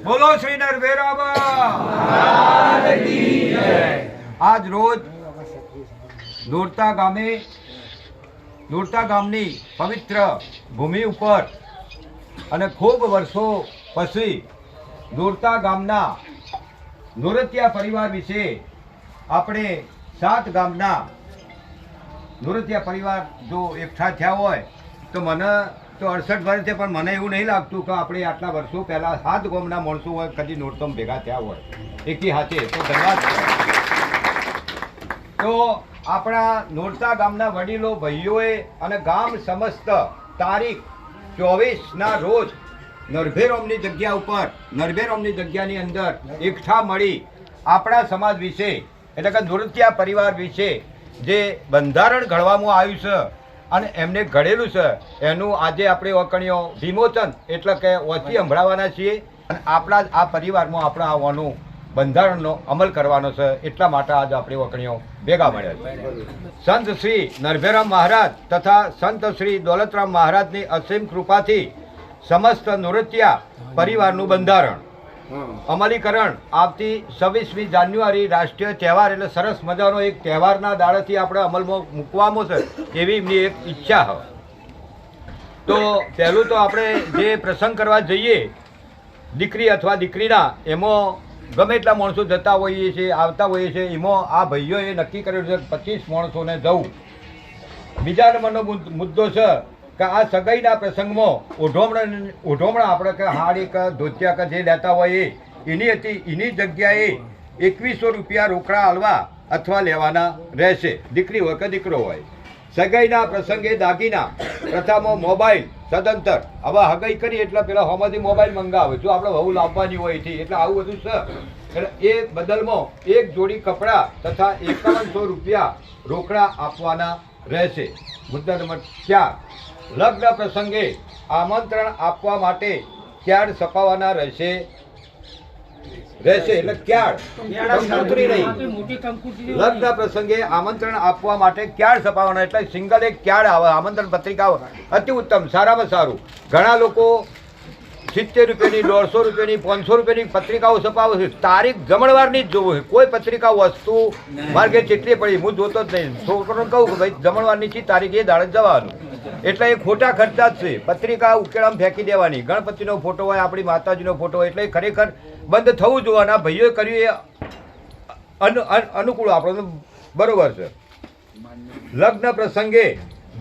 બોલો શ્રી નરભેરાબા। આજ રોજ નોરતા ગામની પવિત્ર ભૂમિ ઉપર અને ખૂબ વર્ષો પછી નોરતા ગામના નોરતિયા પરિવાર વિશે આપણે 7 ગામના નોરતિયા પરિવાર જો એકઠા થયા હોય તો મને તો 68 વર્ષ છે, પણ મને એવું નહીં લાગતું કે આપણે આટલા વર્ષો પહેલાં 7 ગામના માણસો હોય કદી નોરતમ ભેગા થયા હોય એકી હાથે। તો ધન્યવાદ। તો આપણા નોરતા ગામના વડીલો ભાઈઓએ અને ગામ સમસ્ત તારીખ 24ના રોજ નરભેરોમની જગ્યા ઉપર નરભેરોમની જગ્યાની અંદર એકઠા મળી આપણા સમાજ વિશે એટલે કે નોરતિયા પરિવાર વિશે જે બંધારણ ઘડવામાં આવ્યું છે અને એમને ઘડેલું છે એનું આજે આપણે વખણીઓ વિમોચન એટલે કે ઓછી સંભળાવવાના છીએ અને આપણા આ પરિવારમાં આપણા આવવાનું બંધારણનો અમલ કરવાનો છે। એટલા માટે આજે આપણે વખણીઓ ભેગા મળ્યા છે। સંત શ્રી નરભેરામ મહારાજ તથા સંત શ્રી દોલતરામ મહારાજની અસીમ કૃપાથી સમસ્ત નોરતિયા પરિવારનું બંધારણ અમલીકરણ આવતી 26મી જાન્યુઆરી રાષ્ટ્રીય તહેવાર એટલે સરસ મજાનો એક તહેવારના દાડેથી આપણે અમલમાં મૂકવામાં છે એવી એમની એક ઈચ્છા હોય। તો પહેલું તો આપણે જે પ્રસંગ કરવા જઈએ દીકરી અથવા દીકરીના એમાં ગમે એટલા માણસો જતા હોઈએ છીએ આવતા હોઈએ છીએ એમાં આ ભાઈઓએ નક્કી કરેલું છે 25 માણસોને જવું। બીજા નંબરનો મુદ્દો છે કે આ સગાઈના પ્રસંગમાં ઓઢોમણા આપણે કે હાડી કે ધોતિયા કે જે લેતા હોય એની જગ્યાએ 2100 રૂપિયા રોકડા આલવા અથવા લેવાના રહેશે, દીકરી હોય કે દીકરો હોય। સગાઈના પ્રસંગે દાગીના પ્રથામાં મોબાઈલ સદંતર હવે હગાઈ કરી એટલે પેલા હોમાંથી મોબાઈલ મંગાવે જો આપણે વહુ લાવવાની હોય એથી એટલે આવું બધું છે એટલે એ બદલમાં 1 જોડી કપડાં તથા 5100 રૂપિયા રોકડા આપવાના રહેશે। મુદ્દા નંબર 4 લગ્ન પ્રસંગે આમંત્રણ આપવા માટે ક્યાડ છપાવવાના રહેશે એટલે ક્યાડ કંકોત્રી નહીં, લગ્ન પ્રસંગે આમંત્રણ આપવા માટે ક્યાડ છપાવવાના એટલે સિંગલ એક ક્યાડ આવે આમંત્રણ પત્રિકા અતિ ઉત્તમ સારામાં સારું। ઘણા લોકો 70 રૂપિયાની 150 રૂપિયાની 500 રૂપિયાની પત્રિકાઓ છપાવે છે, તારીખ જમણવારની જ જોવું છે। કોઈ પત્રિકા વસ્તુ માર્ગે ચેટલી પડી હું જોતો જ નહીં, છોકરોને કહું કે ભાઈ જમણવારની છે તારીખ એ દાડે જવાનું એટલે એ ખોટા ખર્ચા જ છે। પત્રિકા ઉકેળામાં ફેંકી દેવાની, ગણપતિનો ફોટો હોય આપણી માતાજીનો ફોટો હોય એટલે ખરેખર બંધ થવું જોઈએ અને આ ભાઈઓએ કર્યું એ અનુકૂળ આપણો બરોબર છે। લગ્ન પ્રસંગે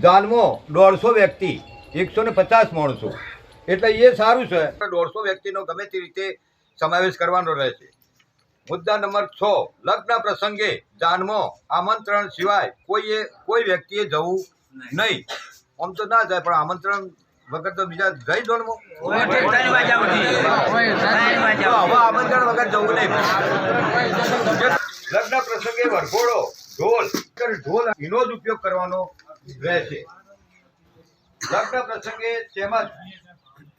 જાનમાં 150 વ્યક્તિ 150 માણસો એટલે એ સારું છે। 150 વ્યક્તિનો ગમે તે રીતે સમાવેશ કરવાનો રહેશે। મુદ્દા નંબર 6 લગ્ન પ્રસંગે જાનમાં આમંત્રણ સિવાય કોઈ વ્યક્તિએ જવું નહીં। આમ તો ના જાય પણ આમંત્રણ વગર તો બીજા જઈ દો હવે આમંત્રણ વગર જવું નહીં। લગ્ન પ્રસંગે વરઘોડો ઢોલ એનો જ ઉપયોગ કરવાનો રહેશે। લગ્ન પ્રસંગે તેમજ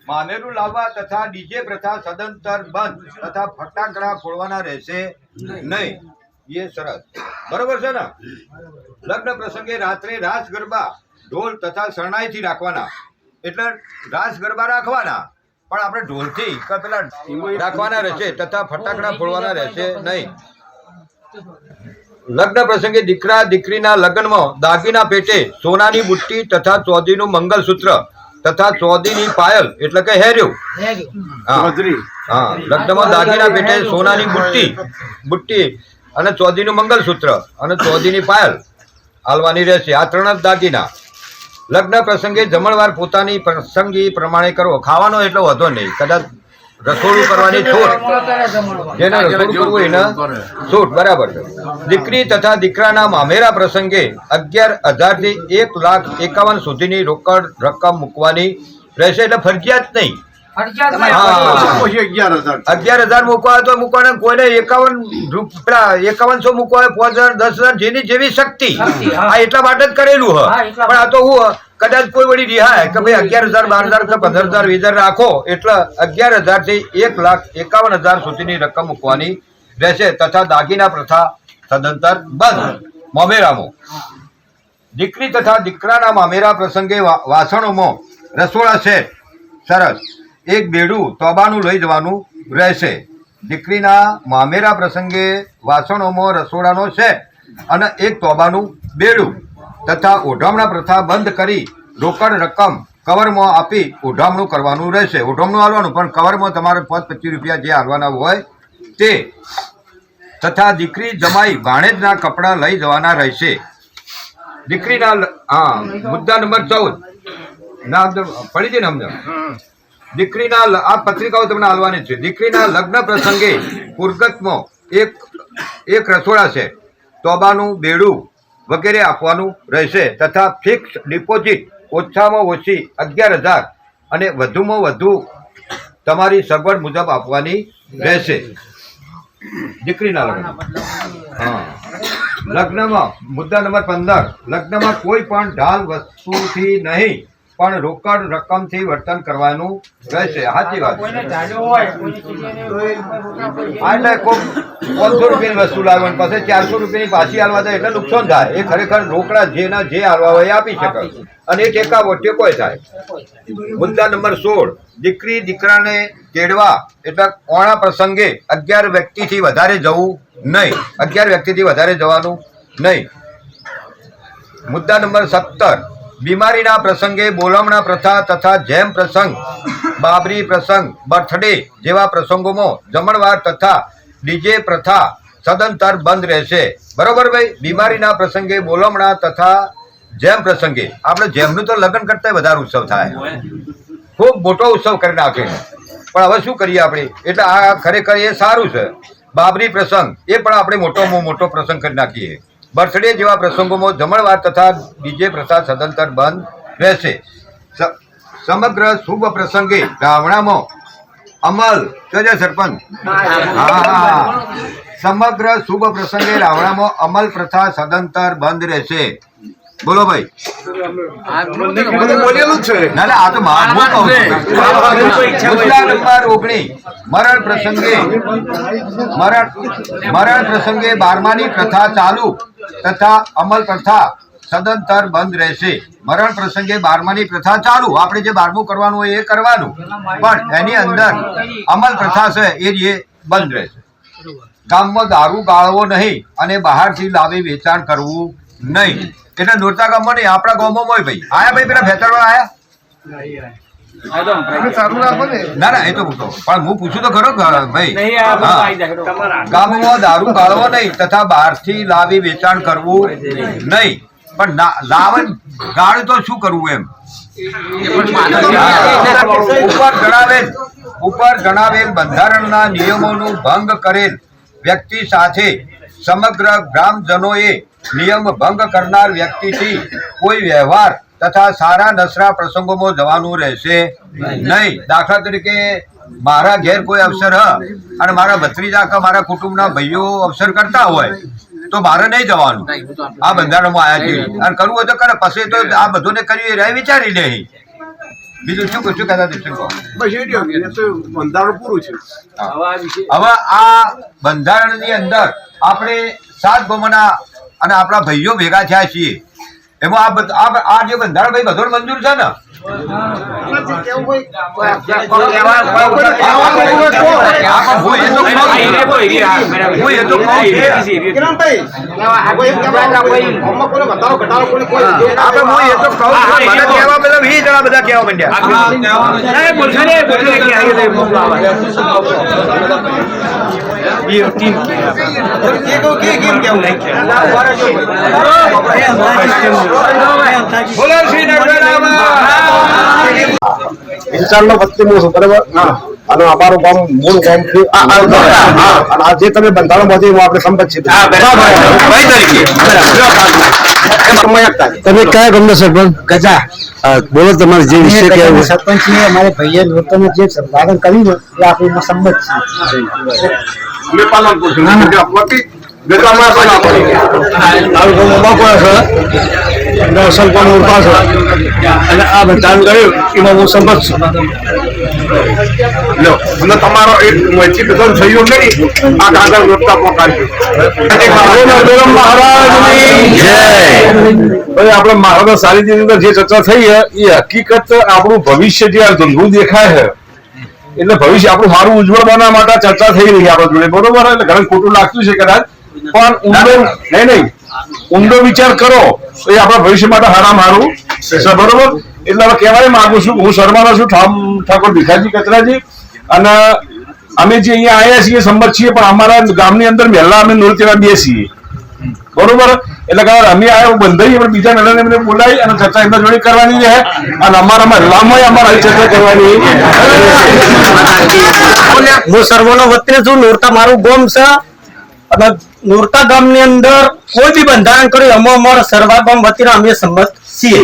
મામેરું લાવવા તથા ડીજે પ્રથા સદંતર બંધ તથા ફટાકડા ફોડવાના રહેશે નહીં। એ સરસ બરોબર છે ને। લગ્ન પ્રસંગે રાત્રે રાસ ગરબા ઢોલ તથા શરણાઈથી રાખવાના એટલે રાસ ગરબા રાખવાના પણ આપણે ઢોલથી પેલા રાખવાના રહેશે તથા ફટાકડા ફોડવાના રહેશે નહીં। લગ્ન પ્રસંગે દીકરા દીકરીના લગ્નમાં દાગીના પેટે સોનાની બુટ્ટી તથા ચોદીનું મંગલસૂત્ર તથા ચોદીની પાયલ એટલે કે હેર્યું લગ્નમાં દાગીના પેટે સોનાની બુટ્ટી અને ચોદીનું મંગલસૂત્ર અને ચોદીની પાયલ હાલવાની રહેશે। આ 3 જ દાગીના। લગ્ન પ્રસંગે જમણવાર પોતાની પ્રસંગી પ્રમાણે કરવો, ખાવાનો એટલો વધો નહીં, કદાચ રસોડું કરવાની છૂટ, જેને રસોડું કરવું એને છૂટ બરાબર છે। દીકરી તથા દીકરાના મામેરા પ્રસંગે 11,000 થી 1,51,000 સુધીની રોકડ રકમ મૂકવાની રહેશે એટલે ફરજિયાત નહીં। 11,000 મૂકવા હોય તો મૂકવાના, કોઈને 5100 મૂકવા હોય 5,000 10,000 જેની જેવી શક્તિ આ એટલા માટે જ કરેલું હોય। પણ આ તો હું કદાચ કોઈ વળી રિહાય કે ભાઈ 11,000 12,000 કે 15,000 20,000 રાખો એટલે 11,000 થી 1,51,000 સુધીની રકમ મૂકવાની રહેશે તથા દાગીના પ્રથા સદંતર બંધ। મામેરામાં દીકરી તથા દીકરાના મામેરા પ્રસંગે વાસણોમાં રસોડા સેટ સરસ એક બેડું તોબાનું લઈ જવાનું રહેશે. દીકરીના મામેરા પ્રસંગે વાસણોમાં રસોડાનો સેટ અને એક તોબાનું બેડું તથા ઓઢામણા પ્રથા બંધ કરી રોકડ રકમ કવરમાં આપી ઓઢામણું કરવાનું રહેશે. ઓઢામણું હાલવાનું, પણ કવરમાં તમારે 25 રૂપિયા જે હાલવાના હોય તે. તથા દીકરી જમાઈ ભાણેજના કપડાં લઈ જવાના રહેશે. દીકરીના મુદ્દા નંબર 14 ના પડી છે ને અમને. દીકરીના આ પત્રિકાઓ તમને હાલવાની છે. દીકરીના લગ્ન પ્રસંગે પુરગતમાં એક રસોડા છે, તોબાનું બેડું વગેરે આપવાનું રહેશે. તથા ફિક્સ ડિપોઝિટ ઓછામાં ઓછી 11,000 અને વધુમાં વધુ તમારી સગવડ મુજબ આપવાની રહેશે. દીકરીના લગ્નમાં મુદ્દા નંબર 15 લગ્નમાં કોઈ પણ ઢાલ વસ્તુથી નહીં પણ રોકડ રકમથી વર્તન કરવાનું રહેશે. સાચી વાત. એટલે કોઈ 500 રૂપિયાની વસ્તુ લાવવાની પાસે 400 રૂપિયાની પાછી હાલવા જાય એટલે નુકસાન થાય. એ ખરેખર રોકડા જેના જે હાલવા હોય એ આપી શકે અને એ ટેકો થાય. મુદ્દા નંબર 16 દીકરી દીકરાને તેડવા એટલે ઓણા પ્રસંગે 11 વ્યક્તિથી વધારે જવું નહીં. 11 વ્યક્તિથી વધારે જવાનું નહીં. મુદ્દા નંબર 17 બીમારીના પ્રસંગે બોલામણા પ્રથા તથા જેમ પ્રસંગ, બાબરી પ્રસંગ, બર્થડે જેવા પ્રસંગોમાં જમણવાર તથા ડીજે પ્રથા સદંતર બંધ રહેશે. બરોબર ભાઈ. બીમારીના પ્રસંગે બોલામણા તથા જેમ પ્રસંગે આપણે જેમનું તો લગ્ન કરતા વધારે ઉત્સવ થાય, ખૂબ મોટો ઉત્સવ કરી નાખે. પણ હવે શું કરીએ આપણે? એટલે આ ખરેખર એ સારું છે. બાબરી પ્રસંગ એ પણ આપણે મોટો પ્રસંગ કરી નાખીએ. બર્થડે જેવા પ્રસંગોમાં જમણવાર તથા ડીજે પ્રથા સદંતર બંધ રહેશે. સમગ્ર શુભ પ્રસંગે રાવણામાં અમલ જોજે સરપંચ. સમગ્ર શુભ પ્રસંગે રાવણામાં અમલ પ્રથા સદંતર બંધ રહેશે. બોલો ભાઈ. બોલેલું છે. ના ના, આ તો મુદ્દા નંબર 19 મરણ પ્રસંગે 12માની પ્રથા ચાલુ તથા અમલ પ્રથા સદંતર બંધ રહેશે. મરણ પ્રસંગે 12માની પ્રથા ચાલુ, આપણે જે 12મું કરવાનું હોય એ કરવાનું, પણ એની અંદર અમલ પ્રથા છે એ બંધ રહેશે. ગામમાં દારૂ ગાળવો નહીં અને બહારથી લાવી વેચાણ કરવું નહીં. એટલે નોરતા ગામમાં નહીં, આપણા ગામમાં હોય ભાઈ. આયા ભાઈ પેલા ભેચાડવા આયા? ના ના, એ તો પૂછો, પણ હું પૂછું તો ખરો ભાઈ. ગામમાં દારૂ ગાળવો નહીં તથા બહારથી લાવી વેચાણ કરવું નહીં. પણ લાવન ગાળ તો શું કરવું એમ? ઉપર જણાવેલ બંધારણના નિયમોનું ભંગ કરેલ વ્યક્તિ સાથે સમગ્ર ગ્રામજનોએ નિયમ ભંગ કરનાર વ્યક્તિથી કોઈ વ્યવહાર તથા સારા નસરા પ્રસંગોમાં જવાનું રહેશે નહીં. દાખલા તરીકે મારા ઘેર કોઈ અવસર અને મારા ભત્રીજા કે મારા કુટુંબના ભાઈઓ અવસર કરતા હોય તો મારે નહીં જવાનું. આ બંધારણમાં આવ્યા છે અને કરવું હોય તો કરે, પછી તો આ બધું કર્યું એ વિચારી લે. બીજું શું કહેતા બંધારણ પૂરું છે. હવે આ બંધારણની અંદર આપણે 7 ગામના અને આપણા ભાઈઓ ભેગા થયા છીએ. એમાં આ જે બંધારણ ભાઈ બધો મંજૂર છે ને? બધા કેવા વિચારનો વચ્ચે છું બરાબર. અને અમારું ગામ મૂળ ગામ છે. આ જે તમે બંધારણ માંથી આપણે સંપત છે. તમે કયા ગામના સરપંચ? ગજા. બોલો તમારે જે વિષય કહેવું. સરપંચ ને અમારે ભાઈએ લોકોને જે સંપાદન કર્યું ને એ આપણે સંમત છીએ. પાલનપુર અને આ બંધારણ કર્યું એમાં હું સંમત છું. તમારો એક બધો સહયોગ નહીં આ કાગળ રોકતા આપણે મહારાજ સારી અંદર જે ચર્ચા થઈ એ હકીકત આપણું ભવિષ્ય જે આ ધંધું દેખાય છે એટલે ભવિષ્ય આપણું સારું ઉજ્જવળ બનાવવા માટે ચર્ચા થઈ રહી છે આપણા જોડે, બરોબર? એટલે ઘણું ખોટું લાગતું છે કદાચ, પણ ઊંડો વિચાર કરો તો એ આપણા ભવિષ્ય માટે સારામાં સારું, બરોબર? એટલે હવે કહેવાય માંગુ છું, હું શર્માનો છું, ઠાકોર ભીખાજી કચરાજી, અને અમે જે અહીંયા આવ્યા છીએ સંમત છીએ, પણ અમારા ગામની અંદર મહેલા અમે નૃત્યના બે છીએ, બરોબર? એટલે કે અમે આવ્યા બંધાઈ, પણ બીજા મેળાને એમને બોલાવી અને ચર્ચા એમના જોડે કરવાની છે, અને અમારા મહેલામાં અમારે ચર્ચા કરવાની. હું સર્વનો વતની છું, નોરતા મારું ગામ છે, અને નોરતા ગામની અંદર કોઈ બી બંધારણ કર્યું અમે અમારા સર્વા ગામ વતીના અમે સંમત છીએ.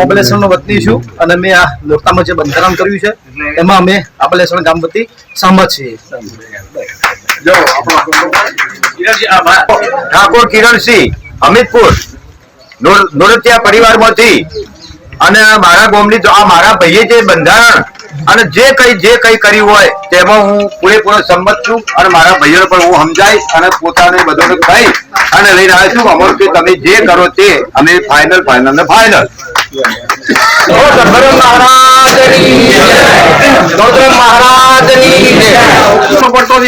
આબલેસણ નો વતની છું, અને મેં આ નોરતામાં જે બંધારણ કર્યું છે એમાં અમે આબલેસણ ગામ વતી સંમત છીએ. ઠાકોર કિરણસિંહ અમિતપુર નોરતિયા પરિવારમાંથી, અને મારા ગામની આ મારા ભાઈએ જે બંધારણ અને જે કઈ કર્યું હોય તેમાં હું પૂરેપૂરો સંમત છું, અને મારા ભાઈઓને પણ હું સમજાય અને પોતાને બધાને કહી અને લઈને આવ્યો છું. અમારું કે તમે જે કરો તે અમે ફાઇનલ ને ફાઇનલ.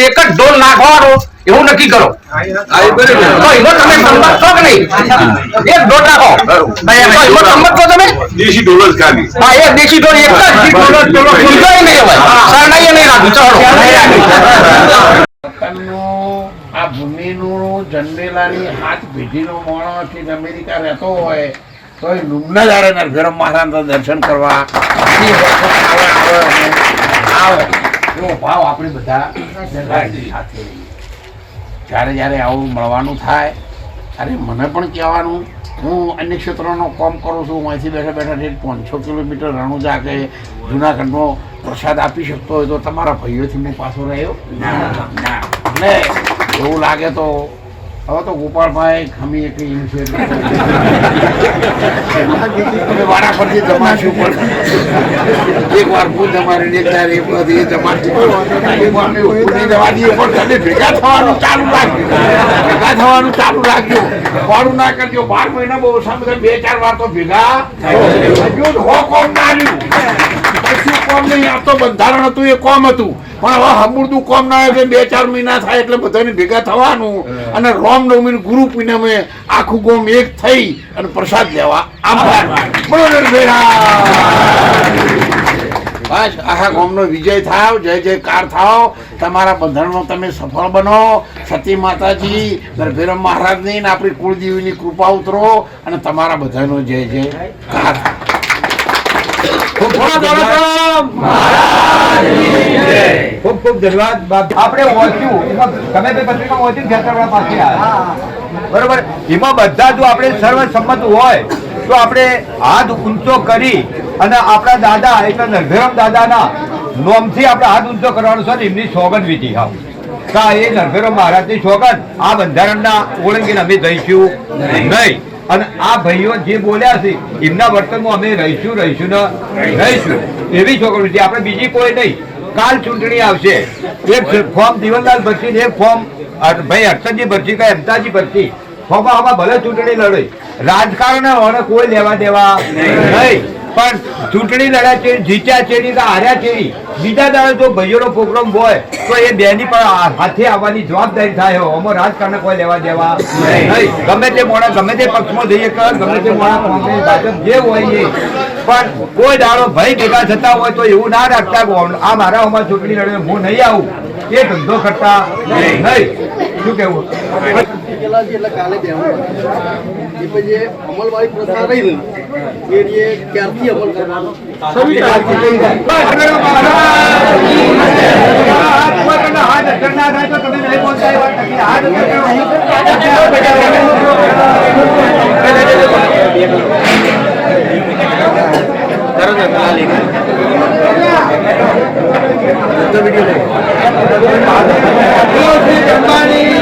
એક જ ઢોલ નાખવાનો એવું નક્કી કરો, તમે સંમત છો કે નહીં? એક ઢોલ નાખો, સંમત છો તમે? દેશી ઢોલ જ ખાલી. હા, એક દેશી ઢોલ, એક જ ઢોલ નહીં હોય, શરણાઈ નહીં રાખું. આ ભૂમિનું જંડેલાની હાથ પેઢીનો માણસ કે અમેરિકા રહેતો હોય તો એ લુમના દાડે નરભેરમ મહારાજના દર્શન કરવા આવે એવો ભાવ આપણે બધા સાથે જ્યારે જ્યારે આવું મળવાનું થાય ત્યારે મને પણ કહેવાનું, હું અન્ય ક્ષેત્રોનો કામ કરું છું, હું અહીંથી બેઠા બેઠા 500 કિલોમીટર રણુજા કે જુનાગઢનો પ્રસાદ આપી શકતો હોય તો તમારા ભાઈઓથી હું પાછો રહ્યો ના. એટલે એવું લાગે તો હવે તો ગોપાલભાઈ ખમી એક છે વારા પરથી જમાશું, પણ એક વાર હું જમાડી એક વાર એ બધી જમાડી જવા દઈએ, પણ તમે ભેગા થવાનું ચાલુ રાખજો, વાળું ના કરજો. 12 મહિના બહુ ઓછામાં 2-4 વાર તો ભેગા હો કોમ ના આવ્યું, કશું કોમ નહીં. આ તો બંધારણ હતું એ કોમ હતું, પણ હવે હમુરદું કોમ ના આવે 2-4 મહિના થાય એટલે બધાને ભેગા થવાનું, અને રામનવમી ગુરુ પૂનમે આખું ગામ એક થઈ અને પ્રસાદ લેવા બસ આખા ગામનો વિજય થાવ, જય જયકાર થાવ, તમારા બંધનમાં તમે સફળ બનો. સતી માતાજી નરભેરમ મહારાજની ને આપણી કુળદેવીની કૃપા ઉતરો અને તમારા બધાનો જય જયકાર. ખૂબ ખૂબ ધન્યવાદ. આપણે વાંચ્યું એમાં તમે પત્રિકા વાંચ્યું ખેતરવાળા પાસે આવ્યા, બરોબર? એમાં બધા જો આપણે સર્વસંમત હોય તો આપણે હાથ ઊંચો કરી અને આપણા દાદા એટલે નરભેરમ દાદાના નોમથી આપણે હાથ ઊંચો કરવાનો છે. એમની સોગંદ વિધિ હા એ નરભેરમ મહારાજની સોગંદ આ બંધારણના ઓળંગીને અમે જઈશું નહીં, અને આ ભાઈઓ જે બોલ્યા છે એમના વર્તનમાં અમે રહીશું ને રહીશું એવી સોગંદ. આપણે બીજી કોઈ નહીં. કાલ ચૂંટણી આવશે, એક ફોર્મ દીવનલાલ ભરતી ને એક ફોર્મ ભાઈ હર્ષદજી ભરતી કે અમતાજી ભરતી, ફોર્મમાં ભલે ચૂંટણી લડે, રાજકારણ કોઈ લેવા દેવા નહીં. પણ ચૂંટણી લડ્યા છે, જીત્યા છે કે હાર્યા છે, બીજા દાડે જો ભાઈઓનો પ્રોગ્રામ હોય તો એ બેની પણ હાથે આવવાની જવાબદારી થાય. આમાં રાજકારણ કોઈ લેવા દેવા નહીં. ગમે તે મોડા ગમે તે પક્ષમાં જઈએ કે ગમે તે મોડા કોંગ્રેસ ભાજપ જે હોય એ, પણ કોઈ દાડો ભાઈ ભેગા થતા હોય તો એવું ના રાખતા આ મારા આમાં ચૂંટણી લડે હું નહીં આવું, એ ધંધો કરતા નહીં. શું કેવું? કાલે જે અમલવાળી પ્રથા રહી એ ક્યારથી અમલ કરવાનો? વિડીયો